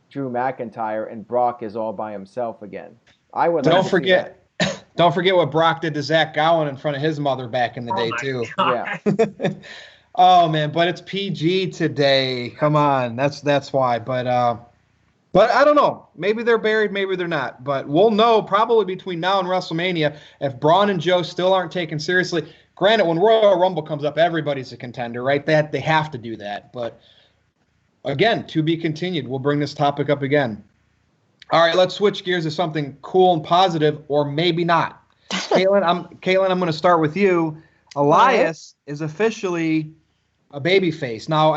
Drew McIntyre, and Brock is all by himself again. I would Don't like to forget. see that. Don't forget what Brock did to Zach Gowen in front of his mother back in the day, too. God. Yeah. Oh, man, but it's PG today. Come on. That's why. But I don't know. Maybe they're buried, maybe they're not. But we'll know probably between now and WrestleMania if Braun and Joe still aren't taken seriously. Granted, when Royal Rumble comes up, everybody's a contender, right? They have to do that. But, again, to be continued. We'll bring this topic up again. All right, let's switch gears to something cool and positive, or maybe not. Caitlin, I'm going to start with you. Elias is officially a babyface. Now,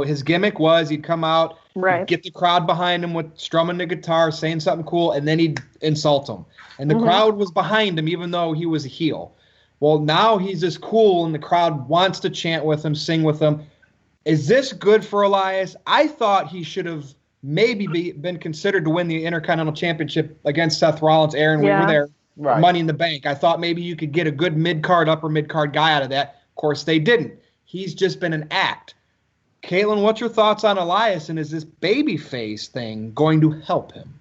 his gimmick was he'd come out, he'd get the crowd behind him with strumming the guitar, saying something cool, and then he'd insult them. And the crowd was behind him, even though he was a heel. Well, now he's just cool, and the crowd wants to chant with him, sing with him. Is this good for Elias? I thought he should have maybe been considered to win the Intercontinental Championship against Seth Rollins. Aaron, we were there. Right. Money in the Bank. I thought maybe you could get a good mid-card, upper mid-card guy out of that. Of course, they didn't. He's just been an act. Caitlin, what's your thoughts on Elias, and is this babyface thing going to help him?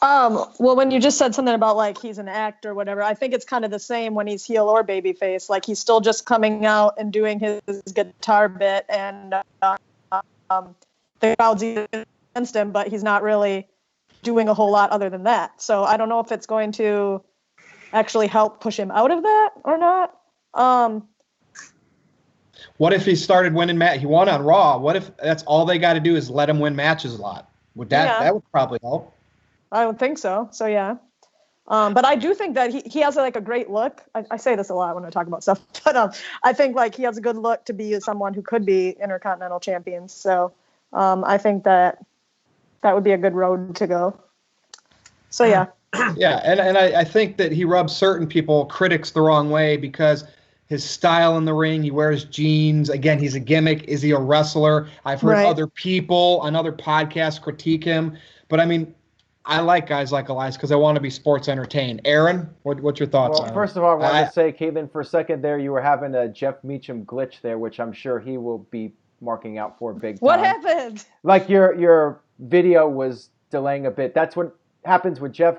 Well, when you just said something about like he's an act or whatever, I think it's kind of the same when he's heel or babyface. Like he's still just coming out and doing his guitar bit, and the crowd's against him, but he's not really doing a whole lot other than that. So I don't know if it's going to actually help push him out of that or not. What if he started winning he won on Raw? What if that's all they got to do is let him win matches a lot? Would that would probably help? I would think so. So yeah. But I do think that he has like a great look. I say this a lot when I talk about stuff, but I think like he has a good look to be someone who could be Intercontinental champions. So I think that would be a good road to go. So yeah. Yeah, and I think that he rubs certain critics the wrong way because his style in the ring. He wears jeans. Again, he's a gimmick. Is he a wrestler? I've heard other people on other podcasts critique him. But, I mean, I like guys like Elias because I want to be sports entertained. Aaron, what's your thoughts on it? Well, first of all, I wanted to say, Caitlin, for a second there, you were having a Jeff Meacham glitch there, which I'm sure he will be marking out for big time. What happened? Like your video was delaying a bit. That's what happens with Jeff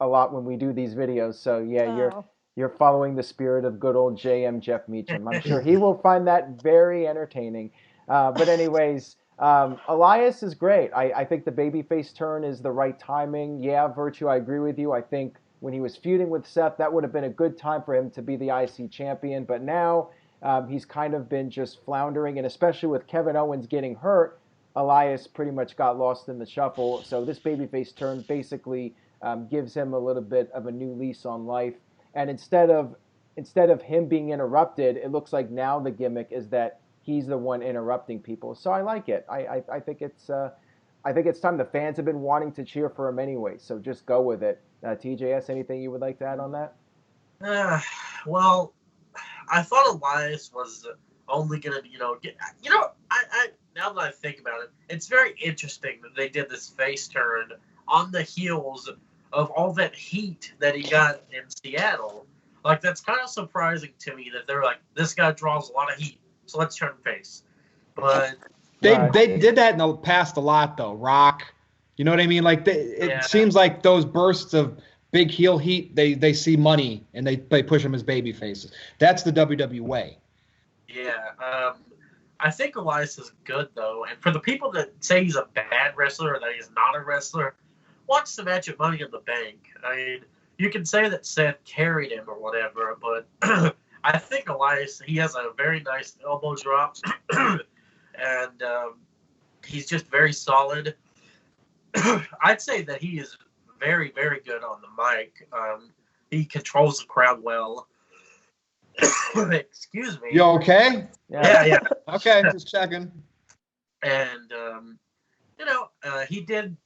a lot when we do these videos. So, yeah, you're following the spirit of good old JM Jeff Meacham. I'm sure he will find that very entertaining. But anyways, Elias is great. I think the babyface turn is the right timing. Yeah, Virtue, I agree with you. I think when he was feuding with Seth, that would have been a good time for him to be the IC champion. But now he's kind of been just floundering, and especially with Kevin Owens getting hurt, Elias pretty much got lost in the shuffle. So this babyface turn basically gives him a little bit of a new lease on life. And instead of him being interrupted, it looks like now the gimmick is that he's the one interrupting people. So I like it. I think it's time. The fans have been wanting to cheer for him anyway. So just go with it. TJS, anything you would like to add on that? Well, I thought Elias was only gonna, I now that I think about it, it's very interesting that they did this face turn on the heels of all that heat that he got in Seattle. Like, that's kind of surprising to me that they're like, this guy draws a lot of heat, so let's turn face. But they did that in the past a lot, though. Rock, you know what I mean? Like, it seems like those bursts of big heel heat, they see money and they push them as baby faces. That's the WWE way. Yeah, I think Elias is good, though. And for the people that say he's a bad wrestler or that he's not a wrestler, watch the match at Money in the Bank. I mean, you can say that Seth carried him or whatever, but I think Elias, he has a very nice elbow drop, and he's just very solid. I'd say that he is very, very good on the mic. He controls the crowd well. Excuse me. You okay? Yeah. Okay, just checking. And, he did,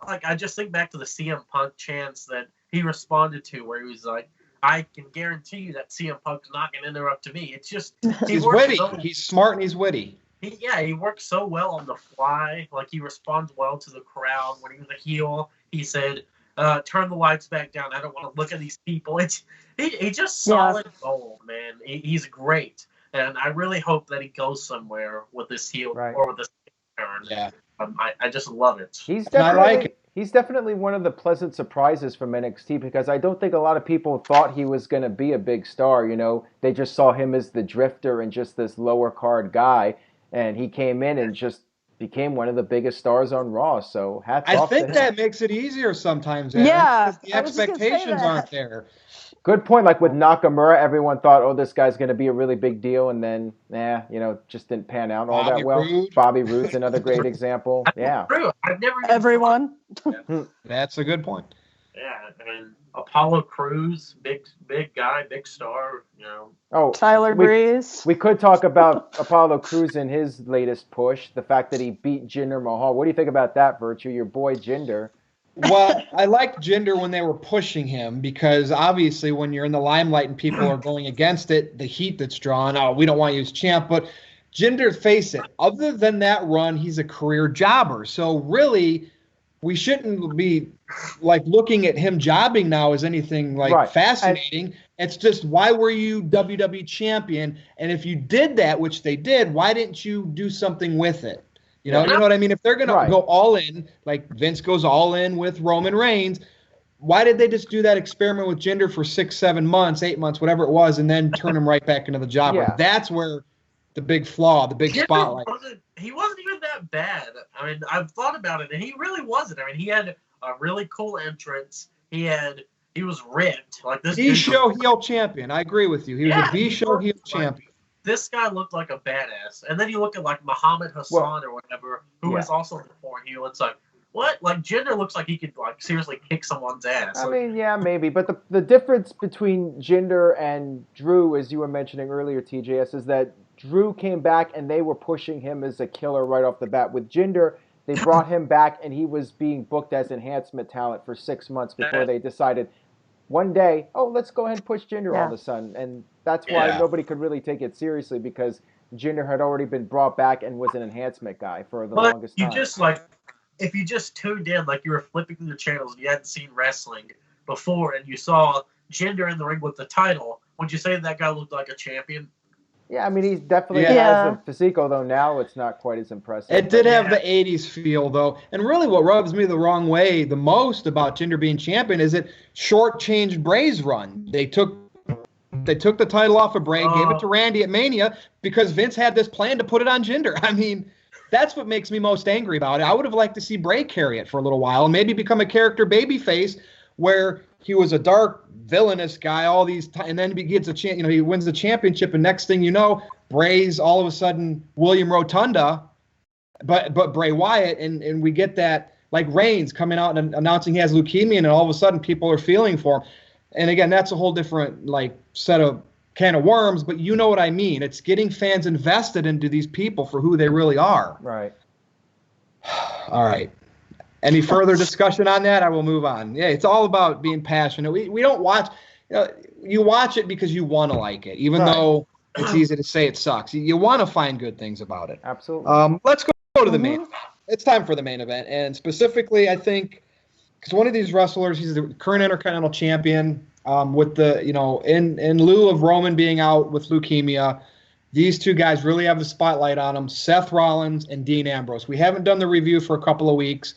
like, I just think back to the CM Punk chants that he responded to where he was like, I can guarantee you that CM Punk's not going to interrupt me. It's just... He's witty. He's smart and he's witty. He works so well on the fly. Like, he responds well to the crowd. When he was a heel, he said, turn the lights back down. I don't want to look at these people. He's just solid gold, man. He's great. And I really hope that he goes somewhere with this heel or with this turn. Yeah. I just love it. He's definitely one of the pleasant surprises from NXT because I don't think a lot of people thought he was going to be a big star. They just saw him as the drifter and just this lower card guy. And he came in and just became one of the biggest stars on Raw. So hats off to him. I think that makes it easier sometimes, Aaron, because the expectations aren't there. Good point. Like with Nakamura, everyone thought, oh, this guy's going to be a really big deal. And then, just didn't pan out all that well. Bobby Roode's another great example. Yeah. True. I've never Everyone. That's a good point. Yeah. I mean, Apollo Crews, big guy, big star, Oh, Tyler Breeze. We could talk about Apollo Crews in his latest push, the fact that he beat Jinder Mahal. What do you think about that, Virtue? Your boy Jinder. Well, I liked Jinder when they were pushing him because obviously when you're in the limelight and people are going against it, the heat that's drawn, we don't want you as champ. But Jinder, face it, other than that run, he's a career jobber. So really, we shouldn't be like looking at him jobbing now as anything like fascinating. It's just, why were you WWE champion? And if you did that, which they did, why didn't you do something with it? You know what I mean? If they're going to go all in, like Vince goes all in with Roman Reigns, why did they just do that experiment with Jinder for 6, 7 months, 8 months, whatever it was, and then turn him right back into the jobber? Yeah. That's where the big flaw, the big spotlight. He wasn't even that bad. I mean, I've thought about it, and he really wasn't. I mean, he had a really cool entrance. He was ripped. Like this V-show heel champion. I agree with you. He was a V-show heel champion. This guy looked like a badass. And then you look at like Muhammad Hassan or whatever, who is also the foreign heel. It's like, what? Like Jinder looks like he could like seriously kick someone's ass. I mean, yeah, maybe. But the difference between Jinder and Drew, as you were mentioning earlier, TJS, is that Drew came back and they were pushing him as a killer right off the bat. With Jinder, they brought him back and he was being booked as enhancement talent for 6 months before they decided one day, let's go ahead and push Jinder all of a sudden. And that's why nobody could really take it seriously, because Jinder had already been brought back and was an enhancement guy for the longest time. If you just tuned in, like you were flipping through the channels and you hadn't seen wrestling before, and you saw Jinder in the ring with the title, would you say that guy looked like a champion? Yeah, I mean, he definitely has a physique, although now it's not quite as impressive. It did have the 80s feel, though. And really what rubs me the wrong way the most about Jinder being champion is it shortchanged Bray's run. They took the title off of Bray, gave it to Randy at Mania because Vince had this plan to put it on Jinder. I mean, that's what makes me most angry about it. I would have liked to see Bray carry it for a little while and maybe become a character babyface where he was a dark, villainous guy all these times, and then he gets he wins the championship, and next thing you know, Bray's all of a sudden William Rotunda, but Bray Wyatt, and we get that, like Reigns coming out and announcing he has leukemia, and all of a sudden people are feeling for him. And again, that's a whole different set of can of worms, but you know what I mean. It's getting fans invested into these people for who they really are. Right. All right. Any further discussion on that? I will move on. Yeah, it's all about being passionate. We don't watch. You watch it because you want to like it, even though it's easy to say it sucks. You want to find good things about it. Absolutely. Let's go to the main event. It's time for the main event, and specifically, I think, because one of these wrestlers, he's the current Intercontinental Champion. With the in lieu of Roman being out with leukemia, these two guys really have the spotlight on them: Seth Rollins and Dean Ambrose. We haven't done the review for a couple of weeks.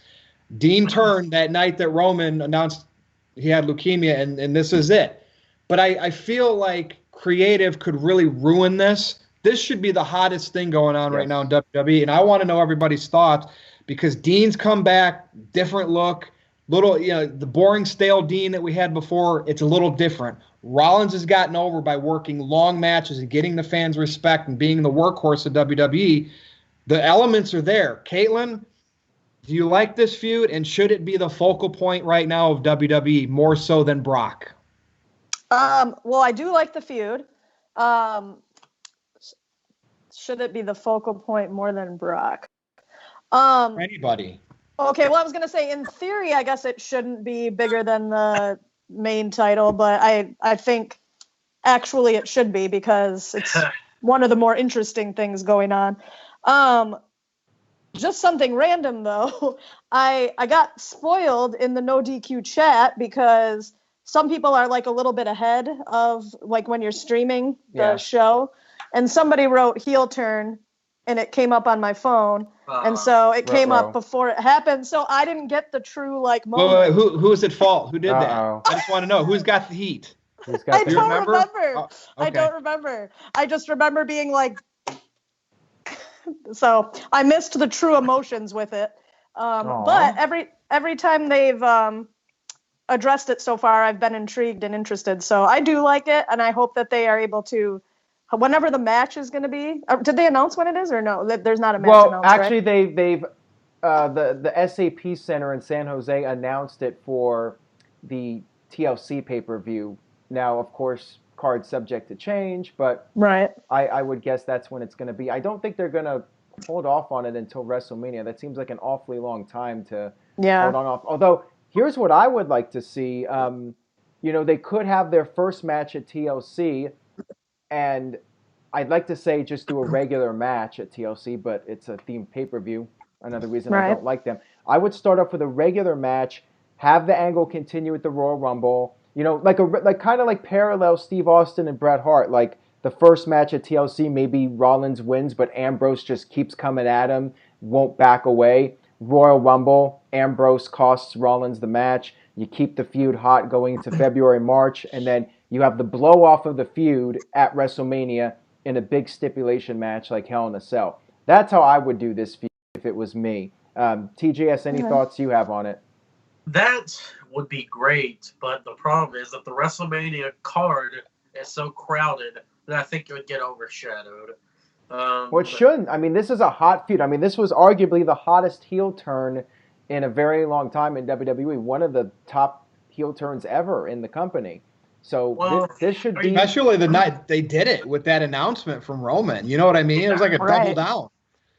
Dean turned that night that Roman announced he had leukemia, and this is it. But I feel like creative could really ruin this. This should be the hottest thing going on right now in WWE, and I want to know everybody's thoughts because Dean's come back, different look, the boring, stale Dean that we had before, it's a little different. Rollins has gotten over by working long matches and getting the fans' respect and being the workhorse of WWE. The elements are there. Caitlin, do you like this feud, and should it be the focal point right now of WWE more so than Brock? Well, I do like the feud. Should it be the focal point more than Brock? For anybody. Okay, well, I was going to say, in theory, I guess it shouldn't be bigger than the main title, but I think actually it should be because it's one of the more interesting things going on. Just something random, though. I got spoiled in the NoDQ chat because some people are a little bit ahead of when you're streaming the show, and somebody wrote heel turn, and it came up on my phone. And so it came up before it happened. So I didn't get the true moment. Wait, who's at fault? Who did that? I just want to know who's got the heat. I don't remember. Oh, okay. I don't remember. I just remember being so I missed the true emotions with it. But every time they've addressed it so far, I've been intrigued and interested. So I do like it, and I hope that they are able to. Whenever the match is going to be, did they announce when it is or no? There's not a match announced, actually, right? they've the SAP Center in San Jose announced it for the TLC pay-per-view. Now, of course, card subject to change, but I would guess that's when it's going to be. I don't think they're going to hold off on it until WrestleMania. That seems like an awfully long time to hold on off. Although, here's what I would like to see. They could have their first match at TLC. And I'd like to say just do a regular match at TLC, but it's a themed pay-per-view. Another reason I don't like them. I would start off with a regular match, have the angle continue with the Royal Rumble. Kind of like parallel Steve Austin and Bret Hart. Like the first match at TLC, maybe Rollins wins, but Ambrose just keeps coming at him, won't back away. Royal Rumble, Ambrose costs Rollins the match. You keep the feud hot going into February, March, and then you have the blow-off of the feud at WrestleMania in a big stipulation match like Hell in a Cell. That's how I would do this feud if it was me. TJS, any thoughts you have on it? That would be great, but the problem is that the WrestleMania card is so crowded that I think it would get overshadowed. Well, it shouldn't. I mean, this is a hot feud. I mean, this was arguably the hottest heel turn in a very long time in WWE. One of the top heel turns ever in the company. So this should be... Especially the night they did it with that announcement from Roman. You know what I mean? It was like a double down.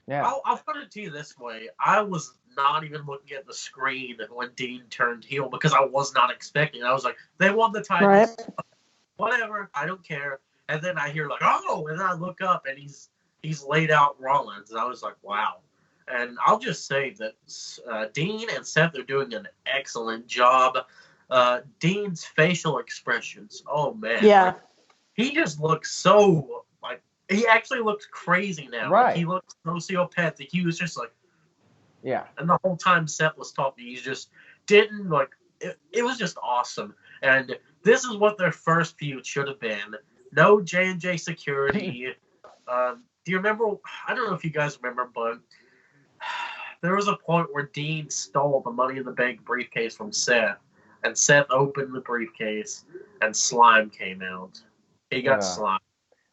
Yeah. I'll put it to you this way. I was not even looking at the screen when Dean turned heel because I was not expecting it. I was like, they won the title. Whatever. I don't care. And then I hear like, oh, and then I look up and he's laid out Rollins, and I was like, wow. And I'll just say that Dean and Seth are doing an excellent job. Dean's facial expressions, oh man, Yeah. like, he just looks so like he actually looks crazy now. Right. Like, he looks sociopathic. He was just like, Yeah. and the whole time Seth was talking, he just didn't like. It was just awesome. And this is what their first feud should have been. No J&J security. Do you remember? I don't know if you guys remember, but there was a point where Dean stole the Money in the Bank briefcase from Seth, and Seth opened the briefcase, and slime came out. He got slime.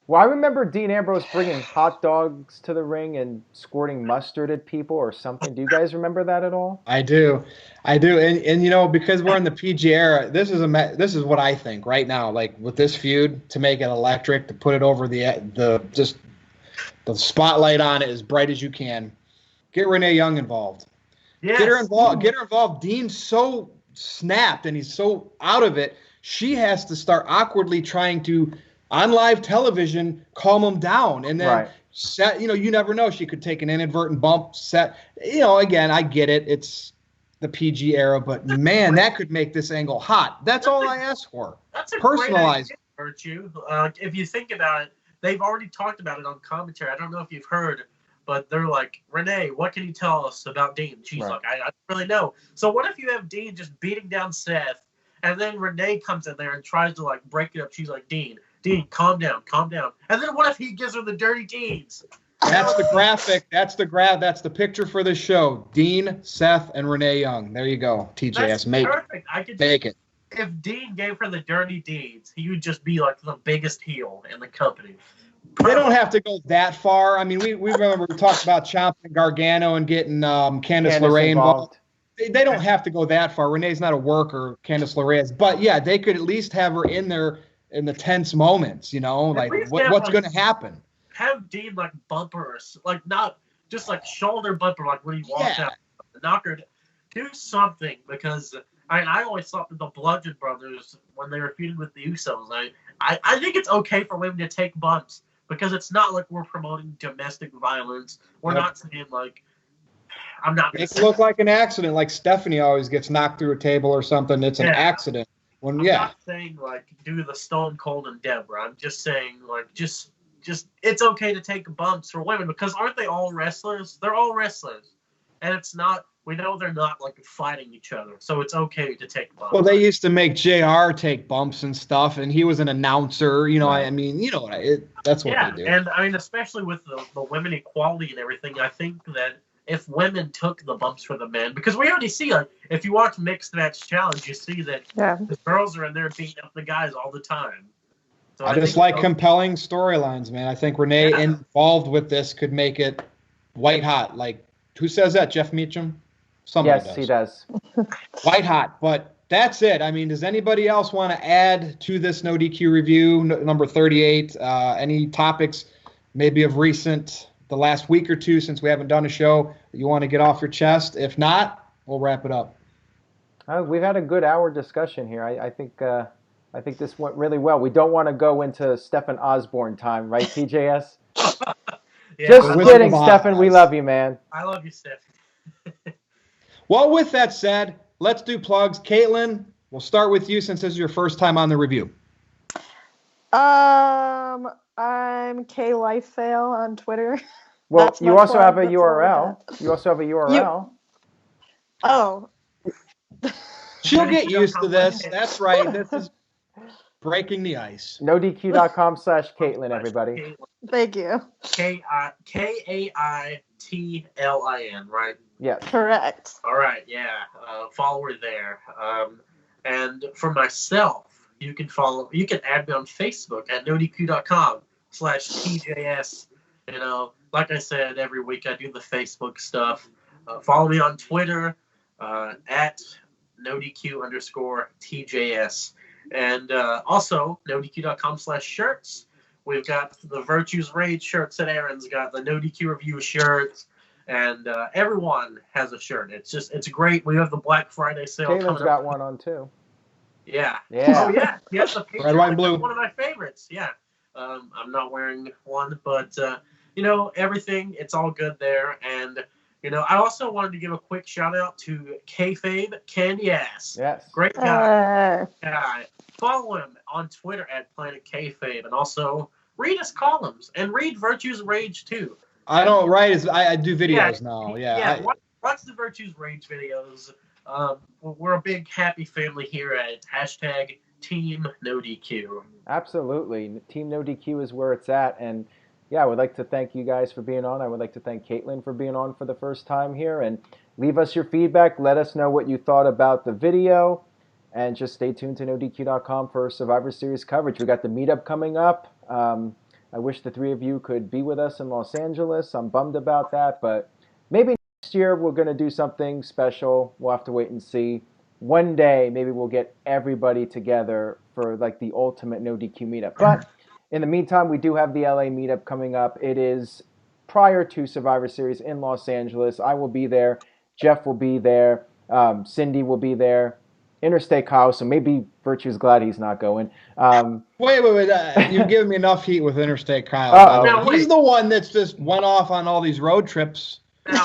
Well, I remember Dean Ambrose bringing hot dogs to the ring and squirting mustard at people or something. Do you guys remember that at all? I do, and you know, because we're in the PG era, this is what I think right now. Like with this feud, to make it electric, to put it over the spotlight on it as bright as you can. Get Renee Young involved. Yes. Get her involved. Get her involved. Dean's so snapped and he's so out of it. She has to start awkwardly trying to, on live television, calm him down. And then Seth, you know, you never know. She could take an inadvertent bump. Seth, you know, again, I get it. It's the PG era, but man, that could make this angle hot. That's all I ask for. That's a personalized great idea, Virtue. If you think about it, they've already talked about it on commentary. I don't know if you've heard, but they're like, Renee, what can you tell us about Dean? She's like, I don't really know. So what if you have Dean just beating down Seth, and then Renee comes in there and tries to like break it up? She's like, Dean, calm down. And then what if he gives her the dirty deeds? That's the graphic. That's the picture for the show. Dean, Seth, and Renee Young. There you go. TJS. That's make perfect. I could make it. If Dean gave her the dirty deeds, he would just be like the biggest heel in the company. They don't have to go that far. I mean, we remember we talked about Ciampa and Gargano and getting Candice LeRae involved. They don't have to go that far. Renee's not a worker. Candice LeRae is. But, yeah, they could at least have her in there in the tense moments, you know, like what's going to happen. Have Dean, like, bumper, like, not just, like, shoulder bumper, like, when he walks out. Knock her. Do something, because I always thought that the Bludgeon Brothers, when they were feuding with the Usos, I think it's okay for women to take bumps, because it's not like we're promoting domestic violence. We're not saying, like, I'm not going to say. It look like an accident, like Stephanie always gets knocked through a table or something. It's an accident. I'm not saying, like, do the Stone Cold and Deborah. I'm just saying, like, just it's okay to take bumps for women, because aren't they all wrestlers? They're all wrestlers. And it's not, we know they're not, like, fighting each other. So it's okay to take bumps. Well, they used to make JR take bumps and stuff, and he was an announcer. You know, I mean, you know, that's what they do. And, I mean, especially with the women equality and everything, I think that if women took the bumps for the men, because we already see, like, if you watch Mixed Match Challenge, you see that the girls are in there beating up the guys all the time. So I just like compelling storylines, man. I think Renee involved with this could make it white hot. Like, who says that? Jeff Meacham? Somebody does. He does. White hot. But that's it. I mean, does anybody else want to add to this No DQ review, number 38? Any topics maybe of the last week or two since we haven't done a show that you want to get off your chest? If not, we'll wrap it up. We've had a good hour discussion here. I think this went really well. We don't want to go into Stephen Osborne time, right, TJS? Just kidding, Stephen. We love you, man. I love you, Stephen. Well, with that said, let's do plugs. Caitlin, we'll start with you since this is your first time on the review. I'm KLifefail on Twitter. Well, you also have a URL. You also have a URL. She'll get used to this. That's right. This is breaking the ice. NoDQ.com/Caitlin, everybody. Thank you. KAITLIN, right? Yes. Correct. All right, yeah. Follow her there. And for myself, you can add me on Facebook at NoDQ.com/TJS. You know, like I said, every week I do the Facebook stuff. Follow me on Twitter at NoDQ_TJS. And also, NoDQ.com/shirts. We've got the Virtues Rage shirts that Aaron's got, the NoDQ Review shirts, and everyone has a shirt. It's great. We have the Black Friday sale coming up. Caitlin's got one on too. Yeah. Yeah. Oh, yeah. Yes, the Red, white, and blue. One of my favorites. Yeah. I'm not wearing one, but you know, everything, it's all good there. And you know, I also wanted to give a quick shout out to Kayfabe Candy Ass. Yes. Great guy. Follow him on Twitter at Planet Kayfabe, and also read his columns and read Virtue's Rage too. I don't write. I do videos now. Yeah. Watch the Virtue's Rage videos. We're a big happy family here at hashtag Team NoDQ. Absolutely. Team NoDQ is where it's at. And yeah, I would like to thank you guys for being on. I would like to thank Caitlin for being on for the first time here. And leave us your feedback. Let us know what you thought about the video. And just stay tuned to NoDQ.com for Survivor Series coverage. We got the meetup coming up. I wish the three of you could be with us in Los Angeles. I'm bummed about that. But maybe next year we're going to do something special. We'll have to wait and see. One day, maybe we'll get everybody together for like the ultimate NoDQ meetup. But in the meantime, we do have the LA meetup coming up. It is prior to Survivor Series in Los Angeles. I will be there. Jeff will be there. Cindy will be there. Interstate Kyle, so maybe Virtue's glad he's not going. Wait. You're giving me enough heat with Interstate Kyle. He's the one that's just went off on all these road trips.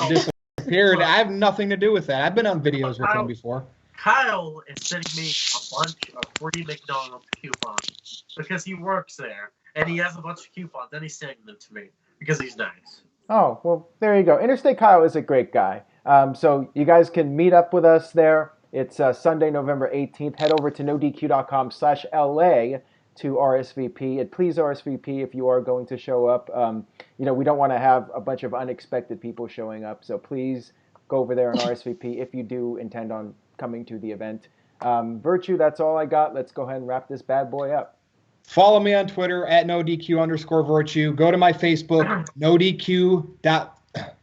Disappeared. I have nothing to do with that. I've been on videos with him before. Kyle is sending me a bunch of free McDonald's coupons because he works there, and he has a bunch of coupons. Then he's sending them to me because he's nice. Oh, well, there you go. Interstate Kyle is a great guy. So you guys can meet up with us there. It's Sunday, November 18th. Head over to NoDQ.com/LA to RSVP. And please RSVP if you are going to show up. We don't want to have a bunch of unexpected people showing up. So please go over there and RSVP if you do intend on coming to the event. Virtue, that's all I got. Let's go ahead and wrap this bad boy up. Follow me on Twitter at NoDQ_Virtue. Go to my Facebook, NoDQ.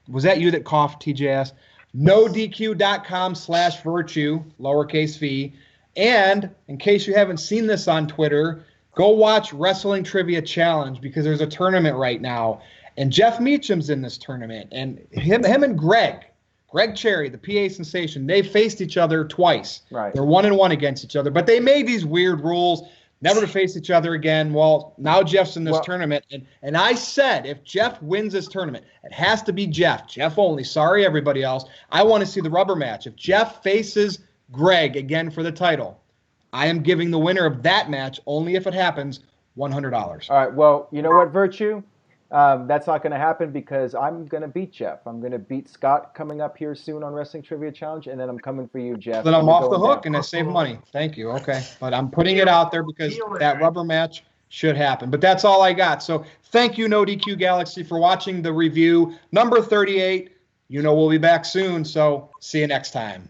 Was that you that coughed, TJS? NoDQ.com/Virtue, lowercase v. And in case you haven't seen this on Twitter, go watch Wrestling Trivia Challenge because there's a tournament right now. And Jeff Meacham's in this tournament. And him and Greg Cherry, the PA sensation, they faced each other twice. Right. They're 1-1 against each other. But they made these weird rules, never to face each other again. Well, now Jeff's in this tournament. And I said, if Jeff wins this tournament, it has to be Jeff. Jeff only. Sorry, everybody else. I want to see the rubber match. If Jeff faces Greg again for the title, I am giving the winner of that match, only if it happens, $100. All right. Well, you know what, Virtue? That's not going to happen because I'm going to beat Jeff. I'm going to beat Scott coming up here soon on Wrestling Trivia Challenge, and then I'm coming for you, Jeff. Then I'm off the hook, and I save money. Thank you. Okay. But I'm putting it out there because that rubber match should happen. But that's all I got. So thank you, NoDQ Galaxy, for watching the review. Number 38. We'll be back soon, so see you next time.